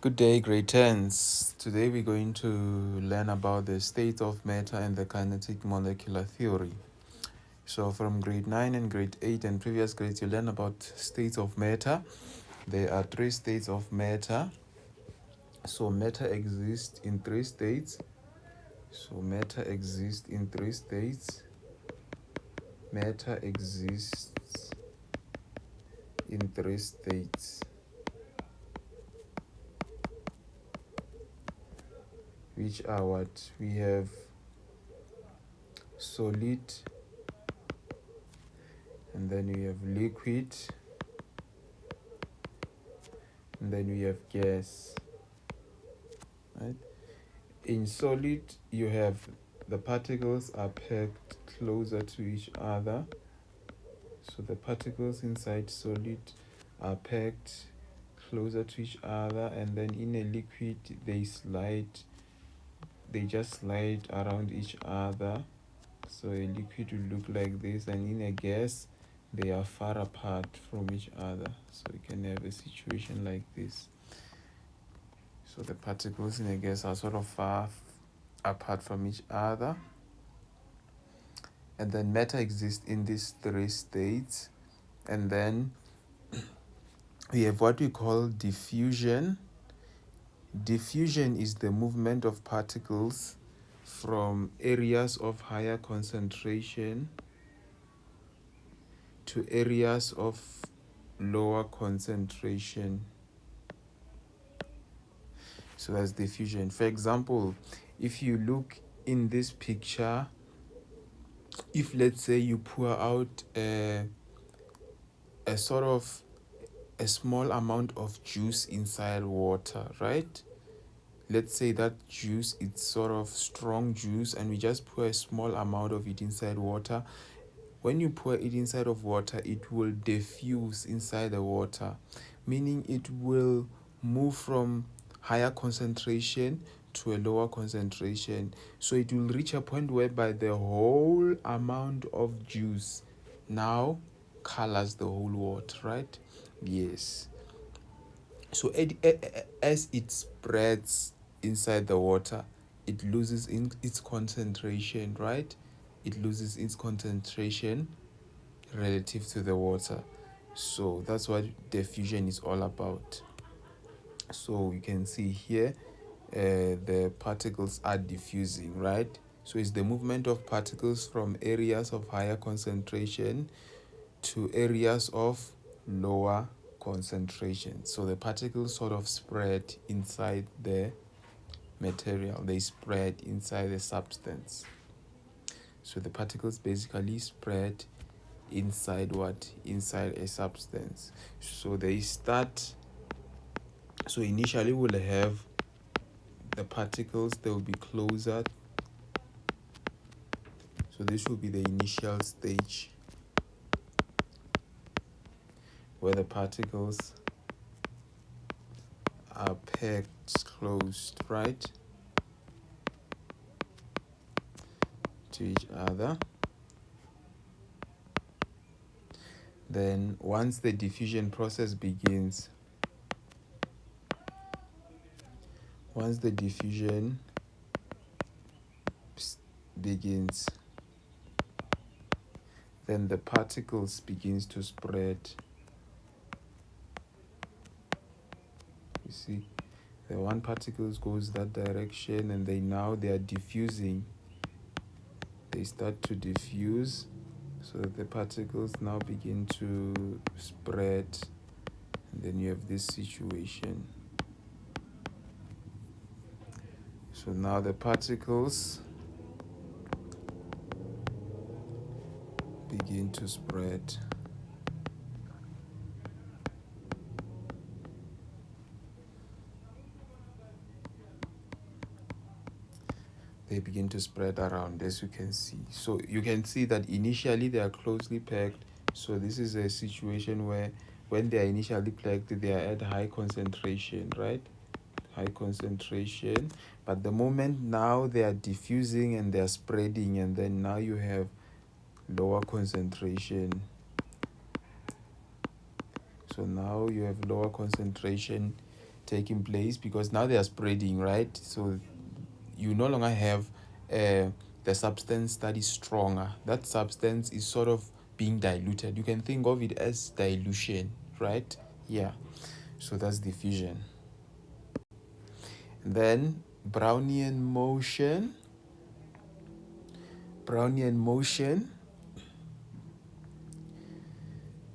Good day, grade 10s. Today we're going to learn about the state of matter and the kinetic molecular theory. So from grade 9 and grade 8 and previous grades, you learn about states of matter. There are 3 states of matter. So matter exists in 3 states. Matter exists in 3 states, which are what? We have solid, and then we have liquid, and then we have gas, right? In solid, you have the particles are packed closer to each other. So the particles inside solid are packed closer to each other, and then in a liquid they just slide around each other. So a liquid will look like this, and in a gas they are far apart from each other. So you can have a situation like this. So the particles in a gas are sort of far apart from each other. And then matter exists in these 3 states. And then we have what we call diffusion. Diffusion is the movement of particles from areas of higher concentration to areas of lower concentration. So that's diffusion. For example, if you look in this picture, if let's say you pour out a small amount of juice inside water, right? Let's say that juice is sort of strong juice, and we just pour a small amount of it inside water. When you pour it inside of water, it will diffuse inside the water, meaning it will move from higher concentration to a lower concentration. So it will reach a point whereby the whole amount of juice now colors the whole water, right? Yes. So as it spreads inside the water, it loses its concentration, right? It loses its concentration relative to the water. So that's what diffusion is all about. So you can see here the particles are diffusing, right? So it's the movement of particles from areas of higher concentration to areas of lower concentration. So the particles sort of spread inside the material, they spread inside the substance. So the particles basically spread inside a substance. So initially we'll have the particles, they will be closer. So this will be the initial stage where the particles are packed closed, right, to each other. Then once the diffusion process begins, then the particles begins to spread. You see, the one particles goes that direction, and they are diffusing. They start to diffuse, so that the particles now begin to spread, and then you have this situation. So now the particles begin to spread. They begin to spread around, as you can see. So you can see that initially they are closely packed. So this is a situation where when they are initially packed, they are at high concentration, right? High concentration. But the moment now they are diffusing and they are spreading, and then now you have lower concentration. So now you have lower concentration taking place, because now they are spreading, right? So you no longer have the substance that is stronger. That substance is sort of being diluted. You can think of it as dilution, right? Yeah. So that's diffusion. Then Brownian motion. Brownian motion.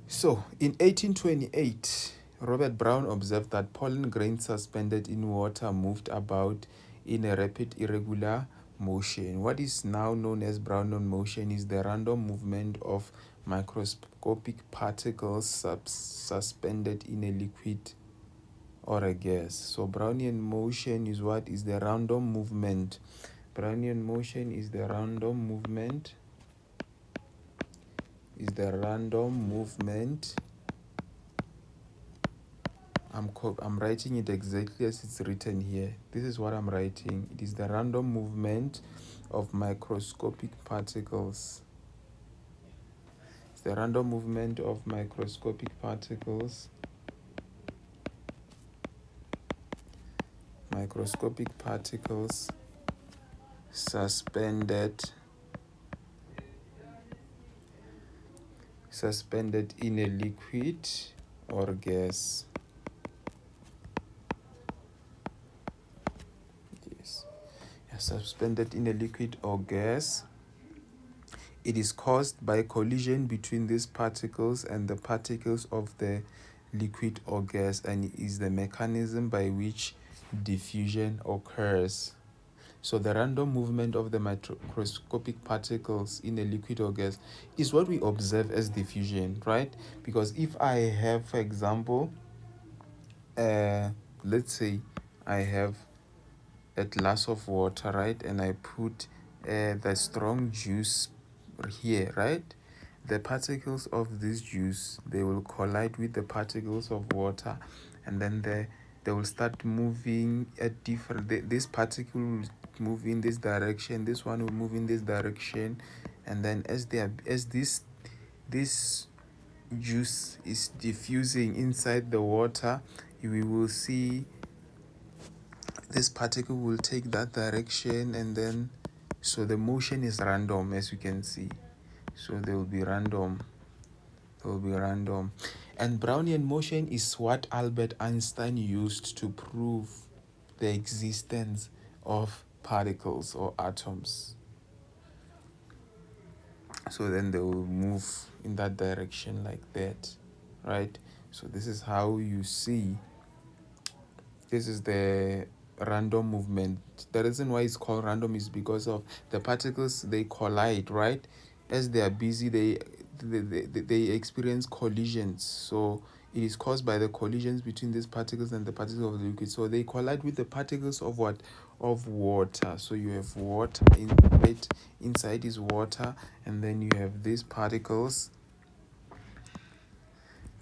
So in 1828, Robert Brown observed that pollen grains suspended in water moved about in a rapid irregular motion. What is now known as Brownian motion is the random movement of microscopic particles suspended in a liquid or a gas. So Brownian motion is what? Is the random movement. Brownian motion is the random movement. I'm writing it exactly as it's written here. This is what I'm writing. It is the random movement of microscopic particles. It's the random movement of microscopic particles. Microscopic particles suspended in a liquid or gas. Yes. Suspended in a liquid or gas. It is caused by collision between these particles and the particles of the liquid or gas, and is the mechanism by which diffusion occurs. So the random movement of the microscopic particles in a liquid or gas is what we observe as diffusion, right? Because if I have, for example, let's say I have a glass of water, right, and I put the strong juice here, right, the particles of this juice, they will collide with the particles of water, and then they will start moving at different, this particle will move in this direction, this one will move in this direction, and then as this juice is diffusing inside the water, we will see this particle will take that direction, and then so the motion is random, as you can see. So they will be random. And Brownian motion is what Albert Einstein used to prove the existence of particles or atoms. So then they will move in that direction like that, right? So this is how you see, this is the random movement. The reason why it's called random is because of the particles, they collide, right? As they are busy, they experience collisions. So it is caused by the collisions between these particles and the particles of the liquid. So they collide with the particles of what? Of water. So you have water inside is water, and then you have these particles,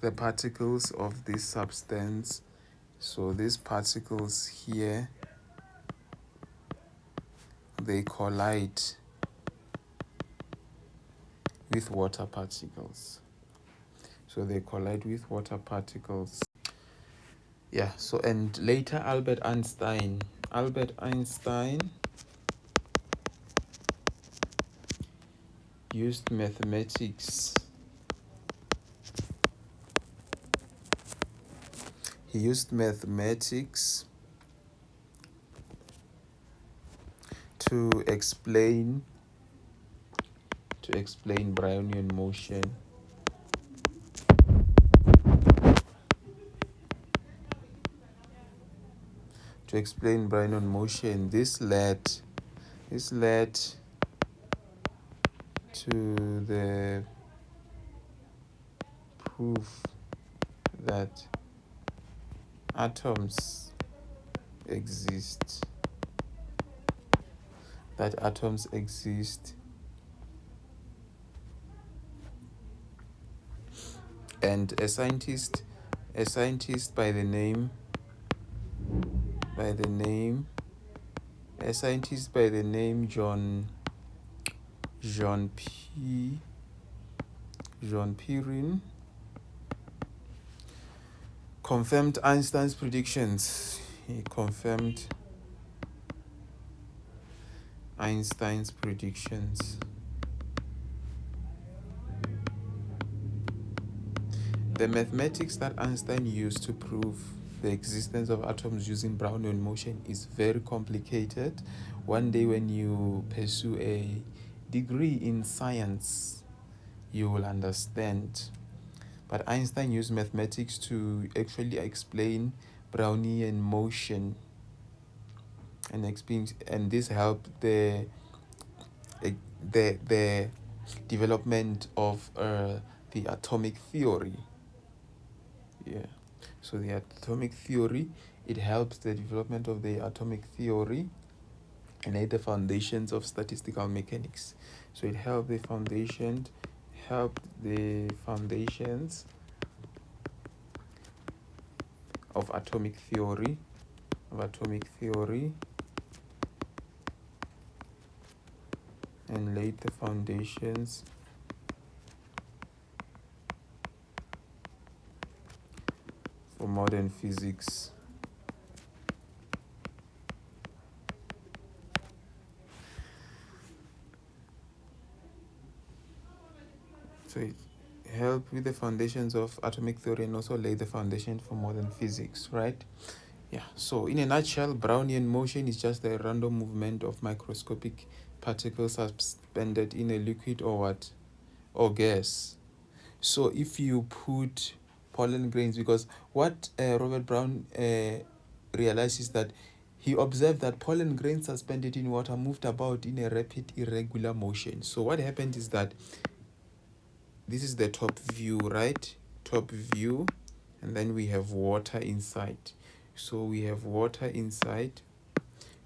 the particles of this substance. So these particles here, they collide with water particles. So they collide with water particles. Yeah, so and later Albert Einstein used mathematics. He used mathematics to explain Brownian motion. To explain Brownian motion, this led to the proof that atoms exist. And a scientist by the name Jean Perrin confirmed Einstein's predictions. He confirmed Einstein's predictions. The mathematics that Einstein used to prove the existence of atoms using Brownian motion is very complicated. One day when you pursue a degree in science, you will understand. But Einstein used mathematics to actually explain Brownian motion, and this helped the development of the atomic theory. Yeah. So the atomic theory, it helps the development of the atomic theory and laid the foundations of statistical mechanics. So it helped the foundations of atomic theory, and laid the foundations for modern physics. So it helped with the foundations of atomic theory and also laid the foundation for modern physics, right? Yeah, so in a nutshell, Brownian motion is just a random movement of microscopic particles suspended in a liquid or gas. So if you put pollen grains, because what Robert Brown realized is that he observed that pollen grains suspended in water moved about in a rapid, irregular motion. So what happened is that this is the top view, right? Top view, and then we have water inside. So we have water inside.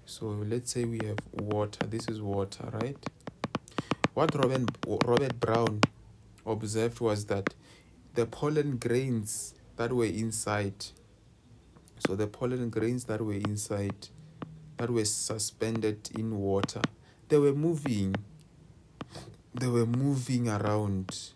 So let's say we have water. This is water, right? What Robert Brown observed was that the pollen grains that were inside, that were suspended in water, they were moving around.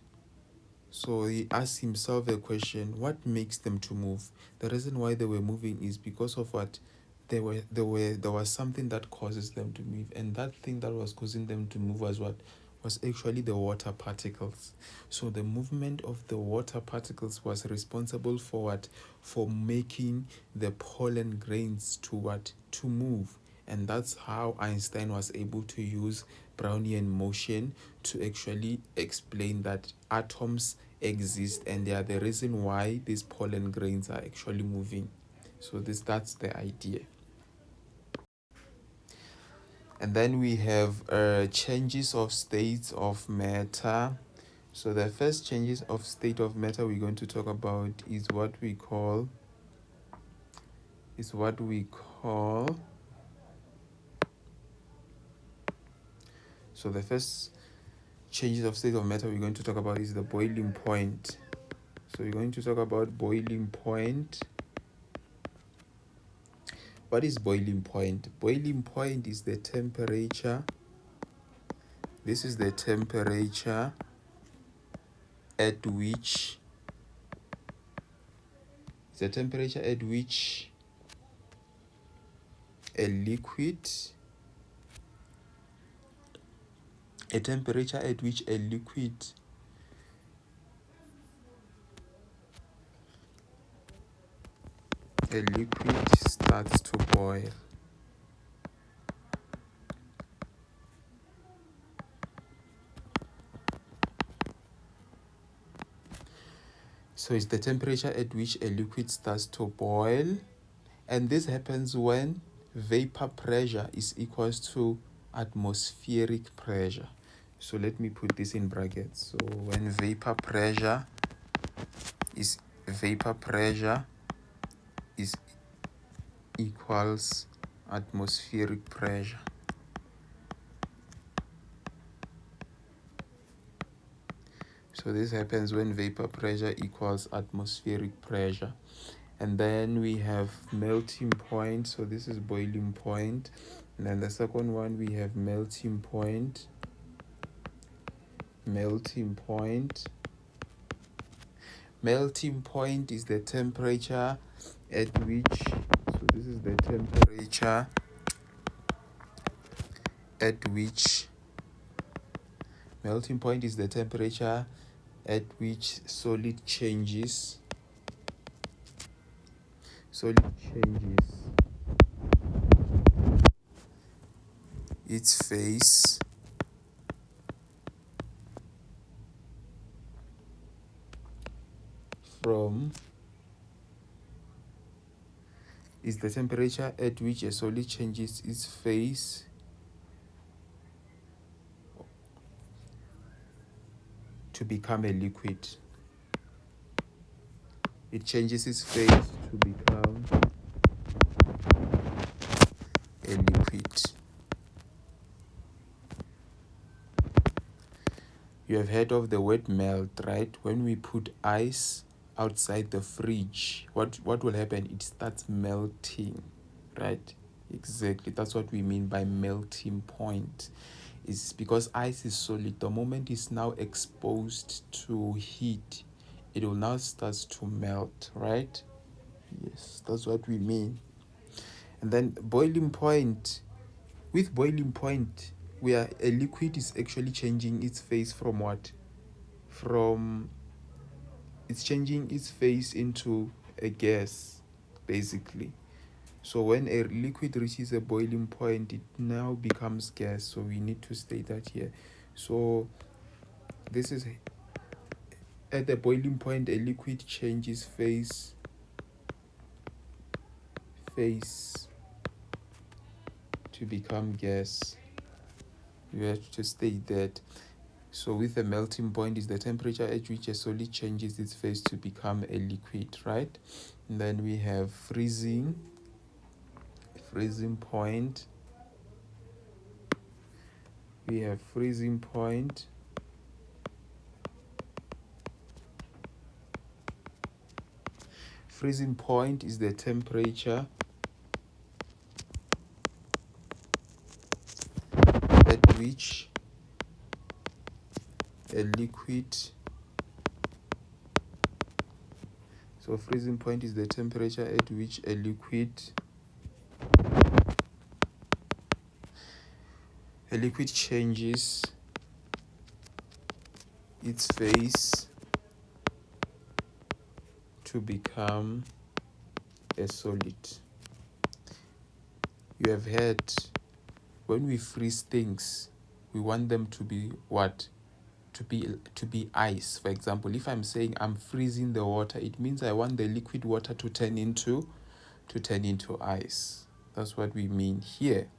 So he asked himself a question: what makes them to move? The reason why they were moving is because of what there was something that causes them to move, and that thing that was causing them to move was actually the water particles. So the movement of the water particles was responsible for making the pollen grains to move. And that's how Einstein was able to use Brownian motion to actually explain that atoms exist and they are the reason why these pollen grains are actually moving. So that's the idea. And then we have changes of states of matter. So the first changes of state of matter we're going to talk about is what we call so the first changes of state of matter we're going to talk about is the boiling point. So we're going to talk about boiling point. What is boiling point? Boiling point is the temperature. This is the temperature at which a liquid starts to boil. So it's the temperature at which a liquid starts to boil, and this happens when vapor pressure is equals to atmospheric pressure. So let me put this in brackets. So when vapor pressure is equals atmospheric pressure. So this happens when vapor pressure equals atmospheric pressure. And then we have melting point. So this is boiling point. And then the second one, we have melting point. Melting point is the temperature at which, so this is the temperature at which, melting point is the temperature at which solid changes its phase from, is the temperature at which a solid changes its phase to become a liquid. It changes its phase to become a liquid. You have heard of the word melt, right? When we put ice outside the fridge, what will happen? It starts melting, right? Exactly. That's what we mean by melting point. It's because ice is solid. The moment it's now exposed to heat, it will now start to melt, right? Yes, that's what we mean. And then boiling point. With boiling point, where a liquid is actually changing its phase from what? It's changing its phase into a gas, basically. So when a liquid reaches a boiling point, it now becomes gas. So we need to state that here. So this is at the boiling point, a liquid changes phase to become gas. We have to state that. So with a melting point is the temperature at which a solid changes its phase to become a liquid, right? And then we have freezing point. We have freezing point. Freezing point is the temperature at which a liquid, so freezing point is the temperature at which a liquid changes its phase to become a solid. You have heard, when we freeze things, we want them to be what? To be ice. For example, if I'm saying I'm freezing the water, it means I want the liquid water to turn into ice. That's what we mean here.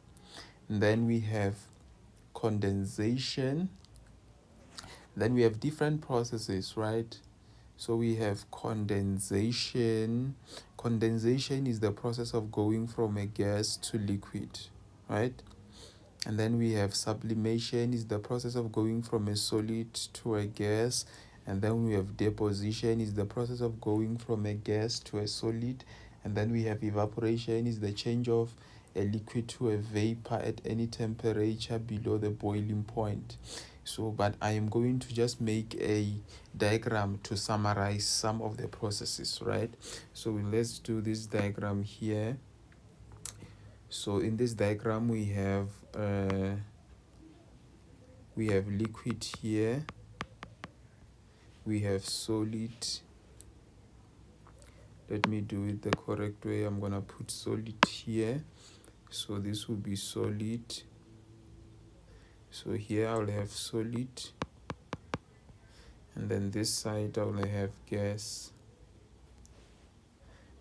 And then we have condensation. Then we have different processes, right? So we have condensation. Condensation is the process of going from a gas to liquid, right? And then we have sublimation, is the process of going from a solid to a gas. And then we have deposition, is the process of going from a gas to a solid. And then we have evaporation, is the change of a liquid to a vapor at any temperature below the boiling point. So, but I am going to just make a diagram to summarize some of the processes, right? So let's do this diagram here. So in this diagram we have liquid here, we have solid. Let me do it the correct way. I'm gonna put solid here, so this will be solid. So here I'll have solid, and then this side I will have gas.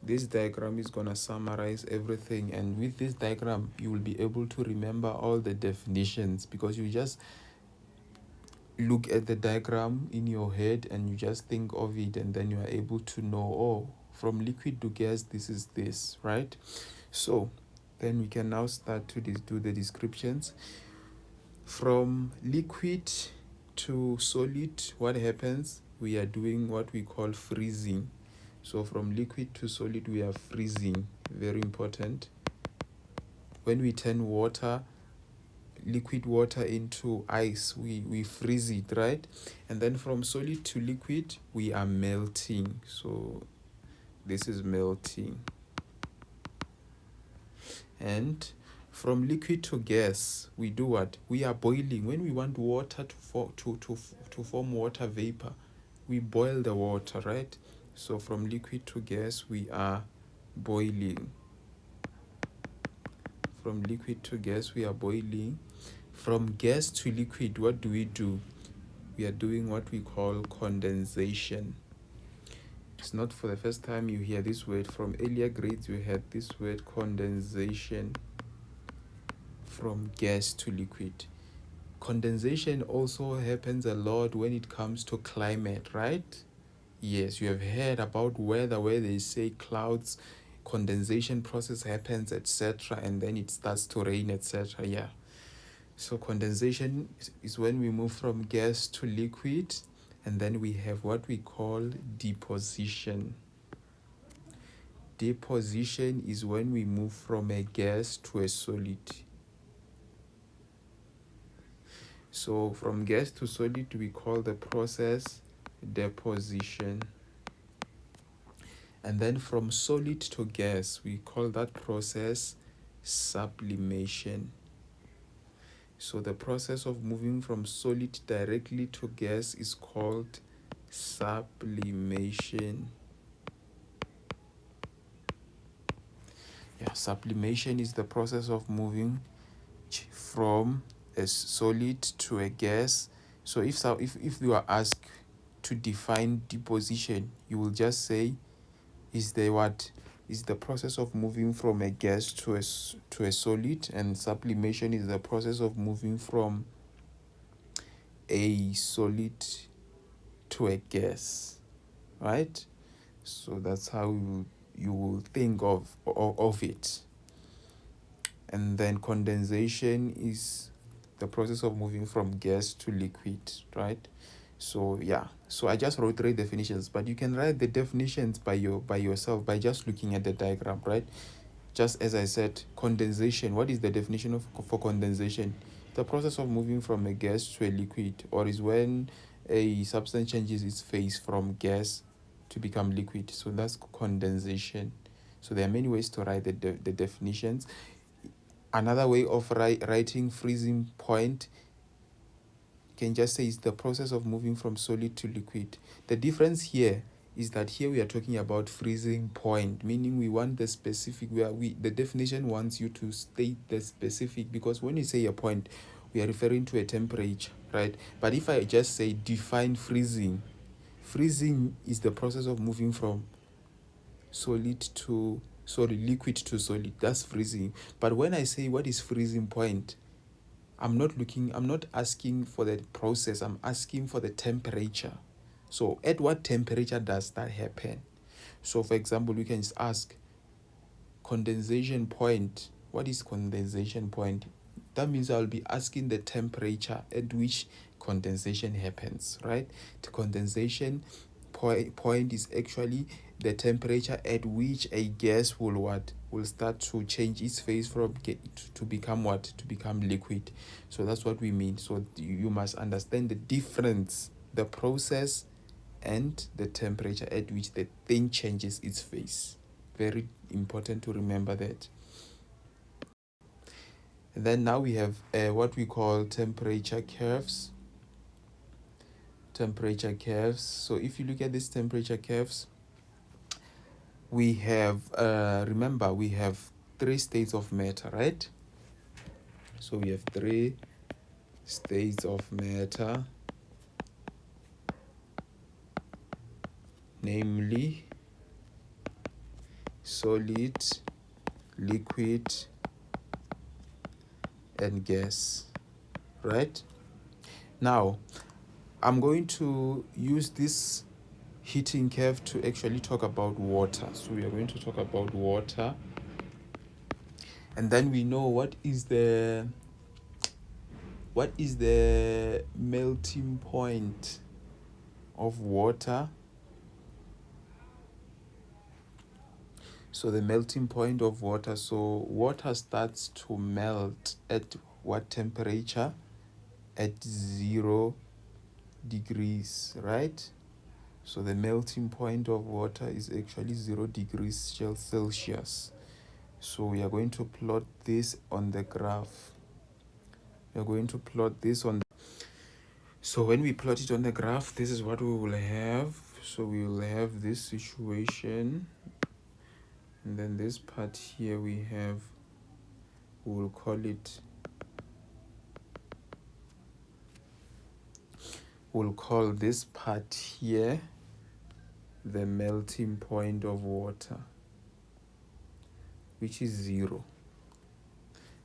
This diagram is gonna summarize everything, and with this diagram you will be able to remember all the definitions, because you just look at the diagram in your head and you just think of it, and then you are able to know, oh, from liquid to gas, this is this, right? So then we can now start to do the descriptions. From liquid to solid, what happens? We are doing what we call freezing. So from liquid to solid, we are freezing. Very important. When we turn water, liquid water into ice, we freeze it, right? And then from solid to liquid, we are melting. So this is melting. And from liquid to gas, we do what? We are boiling. When we want water to form water vapor, we boil the water, right? So from liquid to gas, we are boiling. From liquid to gas, we are boiling. From gas to liquid, what do? We are doing what we call condensation. It's not for the first time you hear this word. From earlier grades, you had this word condensation. From gas to liquid. Condensation also happens a lot when it comes to climate, right? Yes, you have heard about weather where they say clouds, condensation process happens, etc., and then it starts to rain, etc. Yeah. So condensation is when we move from gas to liquid, and then we have what we call deposition. Deposition is when we move from a gas to a solid. So from gas to solid, we call the process deposition. And then from solid to gas, we call that process sublimation. So the process of moving from solid directly to gas is called sublimation. Yeah, sublimation is the process of moving from a solid to a gas. So if you are asked to define deposition, you will just say is the process of moving from a gas to a solid, and sublimation is the process of moving from a solid to a gas, right? So that's how you will think of it. And then condensation is the process of moving from gas to liquid, right? So yeah, so I just wrote 3 definitions, but you can write the definitions by yourself by just looking at the diagram, right? Just as I said, condensation. What is the definition for condensation? The process of moving from a gas to a liquid, or is when a substance changes its phase from gas to become liquid. So that's condensation. So there are many ways to write the definitions. Another way of writing freezing point, you can just say it's the process of moving from solid to liquid. The difference here is that here we are talking about freezing point, meaning we want the specific, the definition wants you to state the specific, because when you say a point, we are referring to a temperature, right? But if I just say define freezing, freezing is the process of moving from liquid to solid. That's freezing. But when I say what is freezing point, I'm not asking for the process, I'm asking for the temperature. So at what temperature does that happen? So for example, we can just ask condensation point. What is condensation point? That means I'll be asking the temperature at which condensation happens, right? The condensation point is actually the temperature at which a gas will start to change its phase from to become liquid. So that's what we mean. So you must understand the difference, the process and the temperature at which the thing changes its phase. Very important to remember that. And then now we have what we call temperature curves. Temperature curves. So if you look at these temperature curves, we have remember we have 3 states of matter, right? So we have 3 states of matter, namely solid, liquid, and gas, right? Now I'm going to use this heating curve to actually talk about water. So we are going to talk about water, and then we know what is the melting point of water. So the melting point of water, so water starts to melt at what temperature? At 0 degrees, right? So the melting point of water is actually 0 degrees Celsius. So we are going to plot this on the graph. We are going to plot this on. So when we plot it on the graph, this is what we will have. So we will have this situation, and then this part here we will call it, we'll call this part here the melting point of water, which is 0.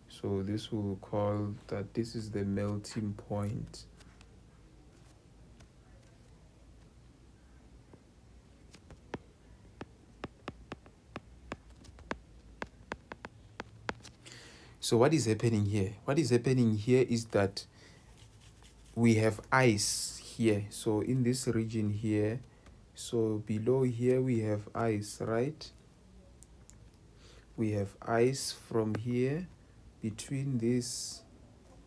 So this will call that this is the melting point. So what is happening here? What is happening here is that we have ice here. So in this region here, so below here we have ice, right? We have ice from here. Between this,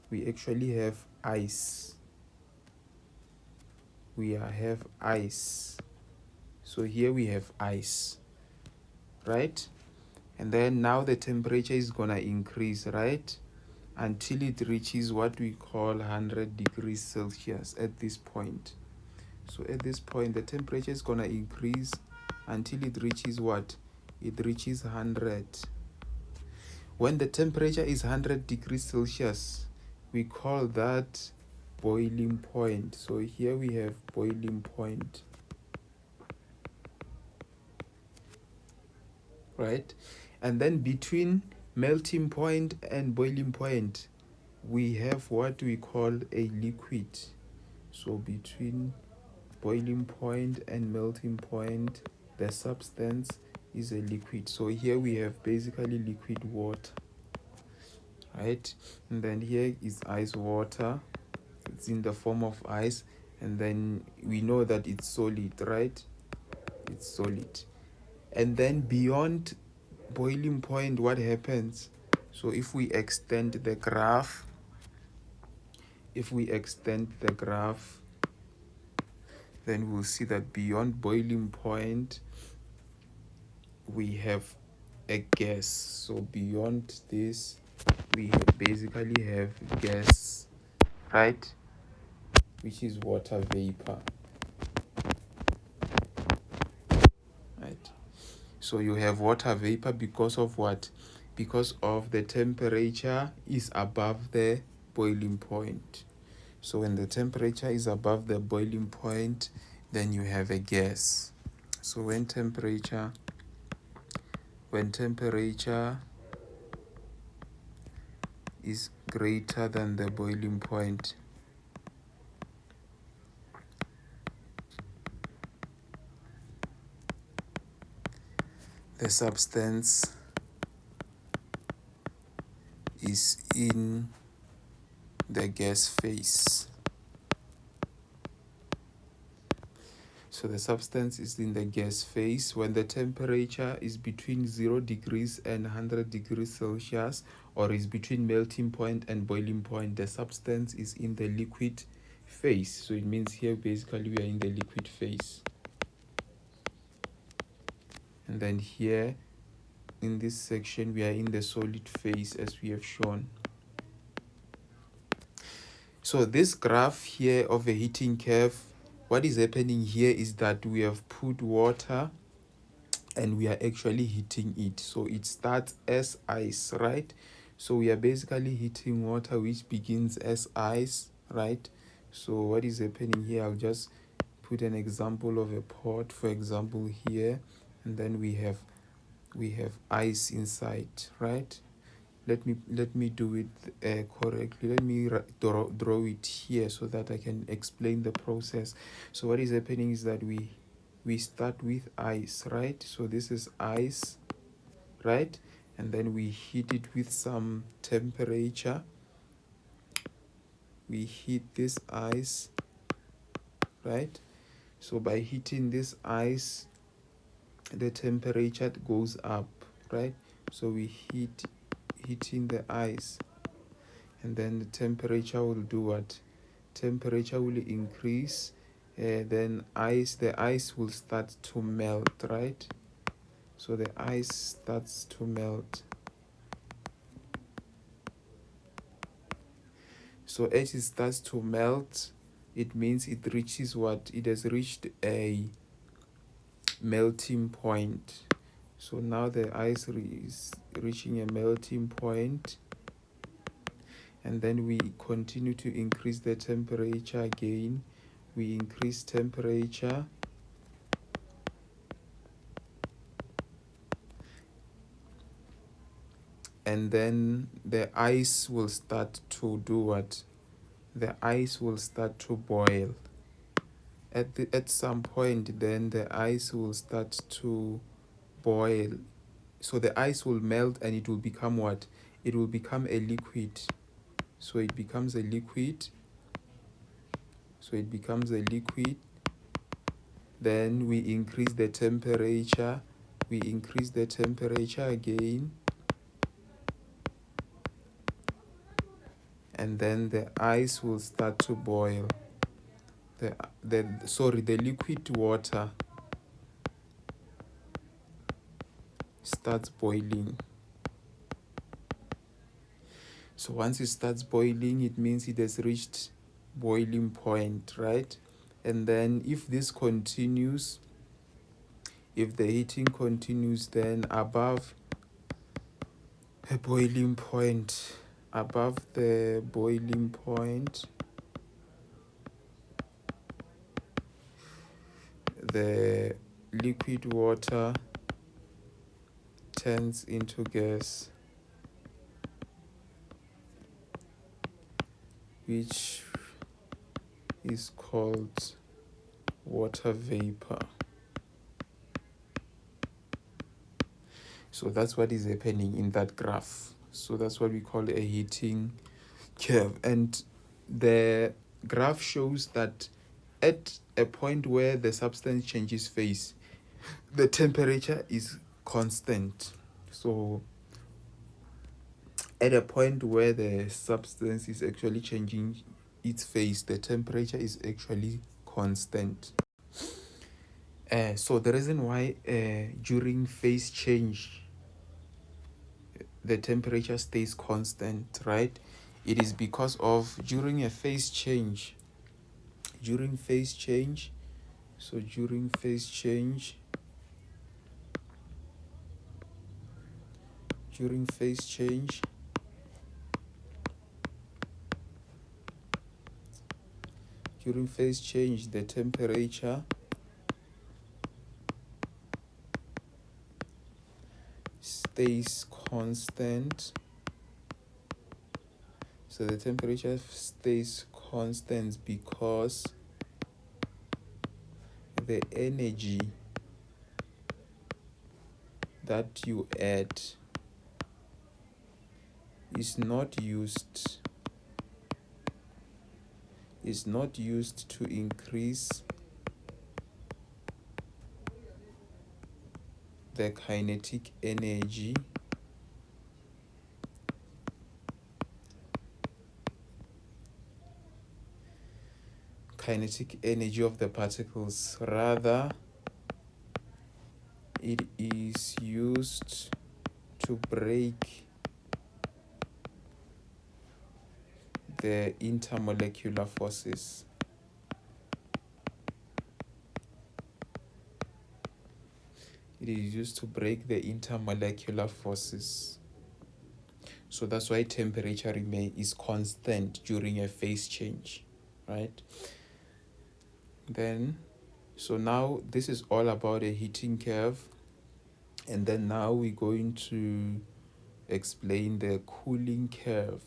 we actually have ice. We have ice. So here we have ice, right? And then now the temperature is gonna increase, right? Until it reaches what we call 100 degrees Celsius at this point. So at this point, the temperature is gonna increase until it reaches what? It reaches 100. When the temperature is 100 degrees Celsius, we call that boiling point. So here we have boiling point, right? And then between melting point and boiling point, we have what we call a liquid. So between boiling point and melting point, the substance is a liquid. So here we have basically liquid water, right? And then here is ice water. It's in the form of ice, and then we know that it's solid, right? It's solid. And then beyond boiling point, what happens? So if we extend the graph, then we'll see that beyond boiling point we have a gas. So beyond this we basically have gas, right? Which is water vapor, right? So you have water vapor because of what? Because of the temperature is above the boiling point. So when the temperature is above the boiling point, then you have a gas. So when temperature is greater than the boiling point, the substance is in the gas phase. So the substance is in the gas phase when the temperature is between 0 degrees and 100 degrees Celsius, or is between melting point and boiling point. The substance is in the liquid phase. So it means here basically we are in the liquid phase. And then here in this section we are in the solid phase, as we have shown. So this graph here of a heating curve, what is happening here is that we have put water and we are actually heating it. So it starts as ice, right? So we are basically heating water which begins as ice, right? So what is happening here, I'll just put an example of a pot, for example here, and then we have ice inside, right? Let me do it correctly. Let me draw it here so that I can explain the process. So what is happening is that we start with ice, right? So this is ice, right? And then we heat it with some temperature. We heat this ice, right? So by heating this ice, the temperature goes up, right? So we heating the ice, and then the temperature will do what? Temperature will increase, then the ice will start to melt, right? So the ice starts to melt. So as it starts to melt, it means it reaches what? It has reached a melting point. So now the ice is reaching a melting point, and then we continue to increase the temperature again. We increase temperature, and then the ice will start to do what? The ice will start to boil. At some point, then the ice will start to boil. So the ice will melt and it will become what? It will become a liquid. So it becomes a liquid. Then we increase the temperature. We increase the temperature again. And then the ice will start to boil. The liquid water starts boiling. So once it starts boiling, it means it has reached boiling point, right? And then if this continues, if the heating continues, then above the boiling point, the liquid water turns into gas, which is called water vapor. So that's what is happening in that graph. So that's what we call a heating curve. And the graph shows that at a point where the substance changes phase, the temperature is constant. So at a point where the substance is actually changing its phase, the temperature is actually constant. So the reason why during phase change the temperature stays constant, right? It is because of during phase change, during phase change, so the temperature stays constant. So the temperature stays constant because the energy that you add is not used to increase the kinetic energy of the particles. Rather, it is used to break the intermolecular forces. It is used to break the intermolecular forces. So that's why temperature is constant during a phase change, right? Then, so now this is all about a heating curve. And then now we're going to explain the cooling curve.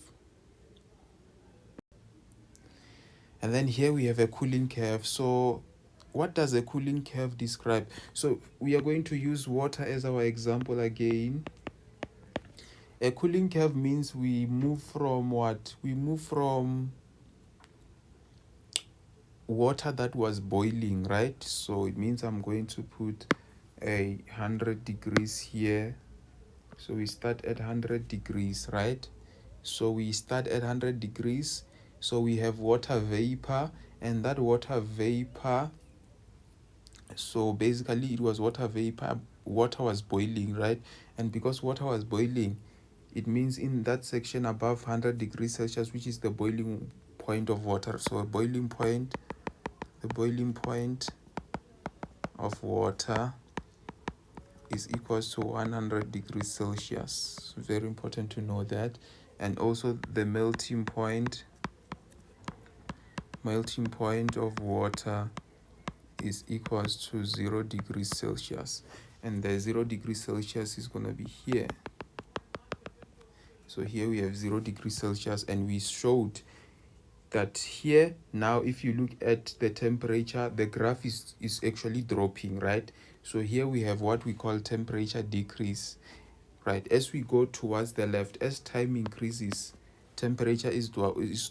And then here we have a cooling curve. So what does a cooling curve describe? So we are going to use water as our example again. A cooling curve means we move from what? We move from water that was boiling, right? So it means I'm going to put 100 degrees here. So we start at 100 degrees, right? So we start at 100 degrees. So we have water vapor, and that water vapor, so basically it was water vapor, water was boiling, right? And because water was boiling, it means in that section above 100 degrees Celsius, which is the boiling point of water. So the boiling point of water is equals to 100 degrees Celsius. Very important to know that. And also the melting point of water is equals to 0 degrees Celsius. And the 0 degrees Celsius is going to be here. So here we have 0 degrees Celsius, and we showed that here now if you look at the temperature, the graph is actually dropping, right? So here we have what we call temperature decrease, right? As we go towards the left, as time increases, temperature is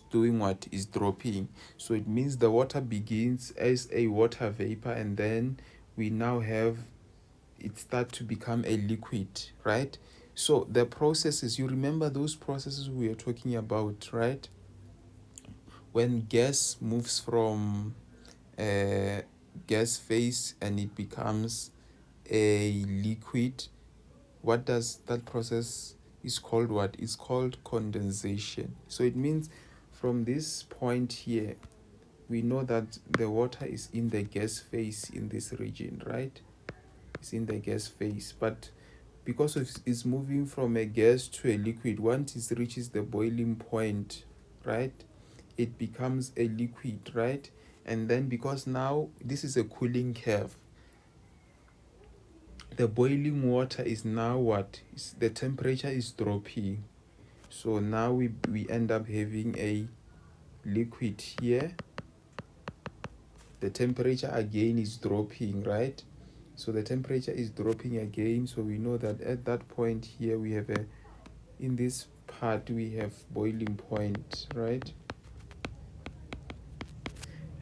doing what? Is dropping. So it means the water begins as a water vapor, and then we now have it start to become a liquid, right? So the processes, you remember those processes we are talking about, right? When gas moves from a gas phase and it becomes a liquid, what does that process is called? What is called condensation. So it means from this point here, we know that the water is in the gas phase in this region, right? It's in the gas phase, but because it's moving from a gas to a liquid, once it reaches the boiling point, right, it becomes a liquid, right? And then because now this is a cooling curve, the boiling water is now what? The temperature is dropping. So now we end up having a liquid here. The temperature again is dropping, right? So the temperature is dropping again. So we know that at that point here we have in this part we have boiling point, right?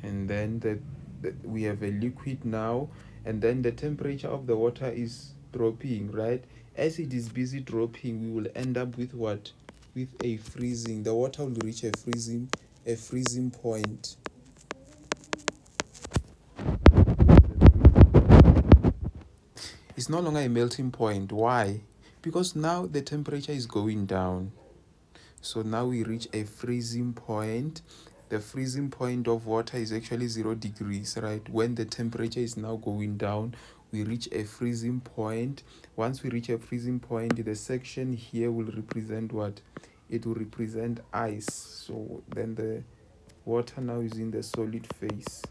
And then we have a liquid now, and then the temperature of the water is dropping, right? As it is busy dropping, we will end up with what? With a freezing. The water will reach a freezing point. It's no longer a melting point. Why? Because now the temperature is going down. So now we reach a freezing point. The freezing point of water is actually 0 degrees, right? When the temperature is now going down, we reach a freezing point. Once we reach a freezing point, the section here will represent what? It will represent ice. So then the water now is in the solid phase,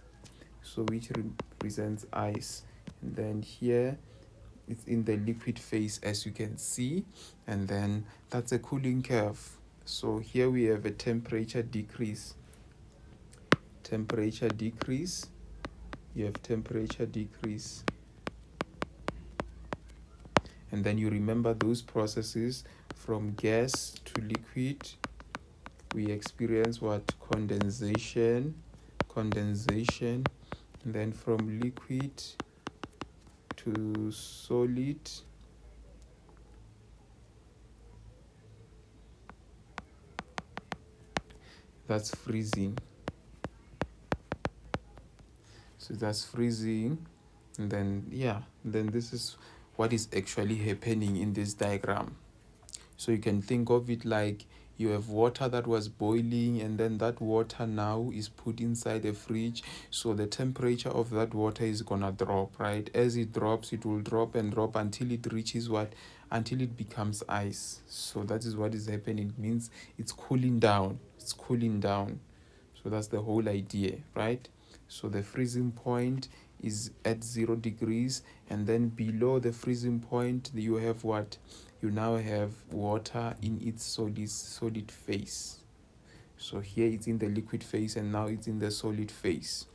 so which represents ice. And then here it's in the liquid phase, as you can see, and then that's a cooling curve. So here we have a temperature decrease. You have temperature decrease. And then you remember those processes from gas to liquid. We experience what? Condensation. And then from liquid to solid. That's freezing. So that's freezing. And then this is what is actually happening in this diagram. So you can think of it like you have water that was boiling, and then that water now is put inside the fridge. So the temperature of that water is gonna drop, right? As it drops, it will drop and drop until it reaches what? Until it becomes ice. So that is what is happening. It means it's cooling down. So that's the whole idea, right? So the freezing point is at 0 degrees, and then below the freezing point you have what? You now have water in its solid phase. So here it's in the liquid phase, and now it's in the solid phase.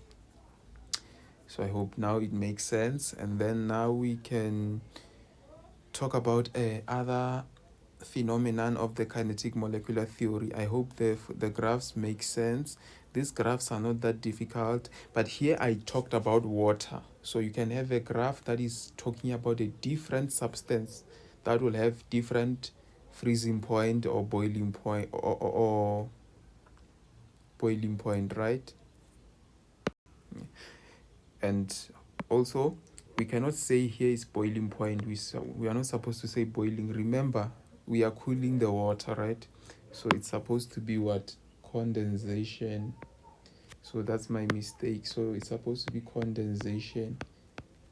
So I hope now it makes sense. And then now we can talk about other phenomenon of the kinetic molecular theory. I hope the graphs make sense. These graphs are not that difficult, but here I talked about water. So you can have a graph that is talking about a different substance that will have different freezing point or boiling point, or boiling point, right? And also, we cannot say here is boiling point. We are not supposed to say boiling. Remember, we are cooling the water, right? So it's supposed to be what? Condensation. So that's my mistake. So it's supposed to be condensation.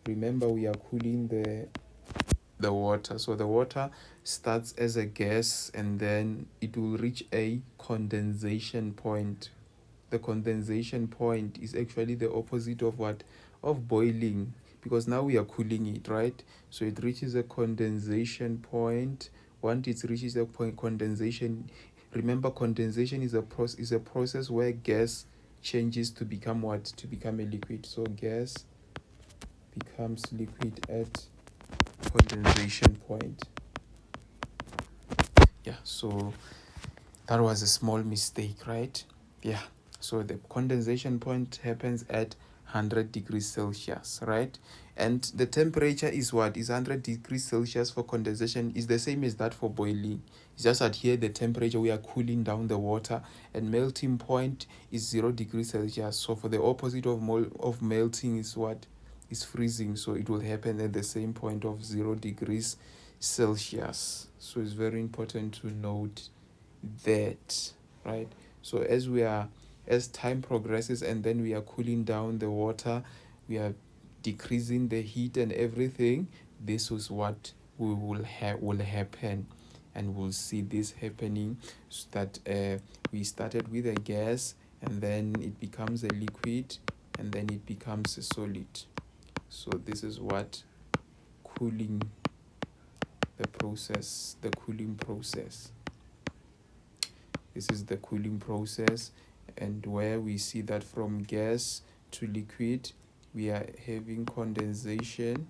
Remember, we are cooling the water. So the water starts as a gas, and then it will reach a condensation point. The condensation point is actually the opposite of what? Of boiling, because now we are cooling it, right? So it reaches a condensation point. Once it reaches a point condensation, remember, condensation is a process where gas changes to become what? To become a liquid. So gas becomes liquid at condensation point. Yeah, so that was a small mistake, right? Yeah, so the condensation point happens at 100 degrees Celsius, right? And the temperature is what? Is 100 degrees Celsius for condensation, is the same as that for boiling. It's just that here the temperature, we are cooling down the water, and melting point is 0 degrees Celsius. So for the opposite of melting is what? Is freezing. So it will happen at the same point of 0 degrees Celsius. So it's very important to note that, right? So as time progresses, and then we are cooling down the water, we are decreasing the heat and everything. This is what will happen, and we'll see this happening. So that we started with a gas, and then it becomes a liquid, and then it becomes a solid. So this is what cooling the cooling process. This is the cooling process, and where we see that from gas to liquid, we are having condensation.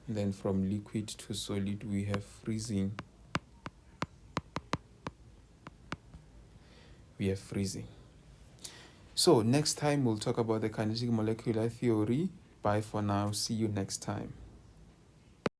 And then from liquid to solid, we have freezing. So next time we'll talk about the kinetic molecular theory. Bye for now. See you next time.